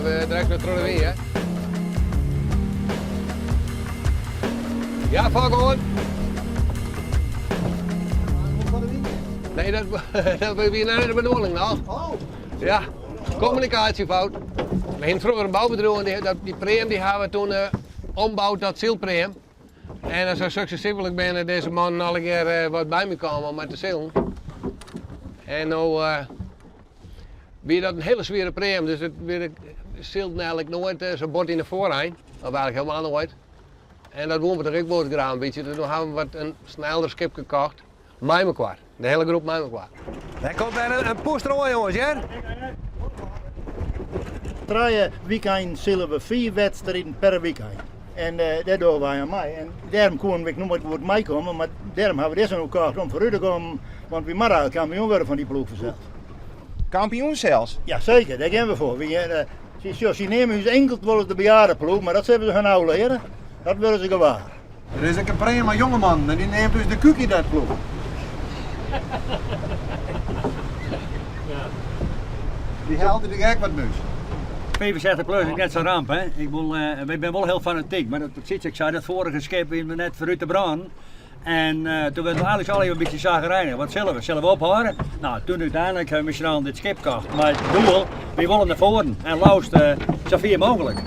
weer, we direct weer terug weer. Hè? Ja, fuck on. Nee, dat was weer naar de bedoeling nog. Oh. Ja, communicatiefout. We hadden vroeger een bouwbedrijf en die preem die hebben we toen ombouwd tot zielpreem. En zo successievelijk ben deze man al een keer wat bij me komen om met te zeilen. En nu weer dat een hele zware preem, dus het zeilt eigenlijk nooit zo'n bord in de voorheen. Of eigenlijk helemaal nooit. En dat doen we toch ook boordgraaf een beetje. Dus toen hebben we een sneller schip gekocht. Mijmerkwart. De hele groep Mijmerkwart. Er komt weer een poester jongens, ja? Drie weekend zullen we 4 wedstrijden per weekend. En dat doen wij aan mij. En daarom kon ik nooit voor mij komen, maar daarom hebben we deze ook gekocht om vooruit te komen. Want we moeten kampioen worden van die ploeg verzeld. Kampioen zelfs? Ja, zeker, daar gaan we voor. Ze nemen dus enkel wel de bejaardenploeg, maar dat hebben ze gaan nou leren. Dat willen ze gewaar. Er is een prima jongeman en die neemt dus de cookie dat ploeg. Die haalde de gek wat muis. 75 plus is net zo'n ramp, hè. Ik ben wel heel fanatiek, maar dat zit ik zei dat vorige schip we net vooruit de brand. En toen werden we eigenlijk al even een beetje zagrijnig. Wat zullen we ophouden? Nou, toen uiteindelijk hebben we misschien dit schip gekocht. Maar het doel, we willen naar voren en lauwst zoveel mogelijk.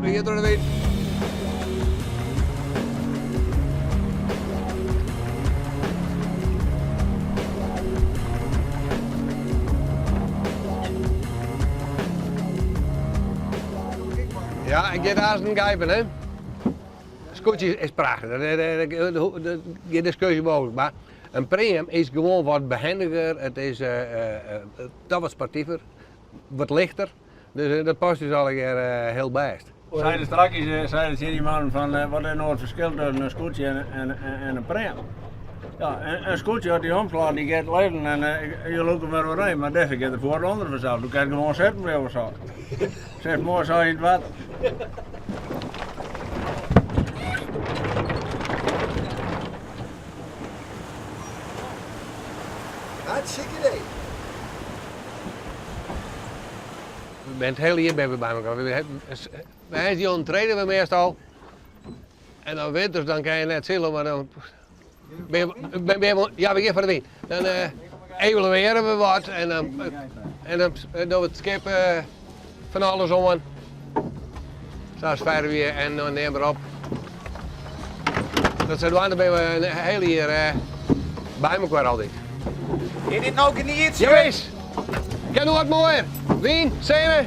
Hier door de wind. Ja, ik ga daar eens een kijken, hè. Scootje is prachtig, daar geen discussie mogelijk. Maar een preem is gewoon wat behendiger, het is toch wat sportiever, wat lichter. Dus dat past dus al heel best. Zijn er straks zeiden die mannen van wat is nou het verschil tussen een scootje en een preem? Ja, een scootje had die omslaan, die gaat leven en je loopt er maar doorheen, maar deze gaat er voor de andere vanzelf. Dan kan je gewoon zetten bij of zo. Zet mooi zo in het water. Hartstikke idee. We zijn het hele jaar bij elkaar. Wij die ontreden we meestal. En dan winters dan kan je net zillen, maar dan ja, we gaan voor de wind. Dan evalueren we wat en dan doen we het schip van alles om. Zoals vijren weer en dan nemen we op. Dat zijn dan ben we een hele jaar bij elkaar altijd. Is dit nou niet iets? Jongens, ga nog wat mooier. Wien, zeven.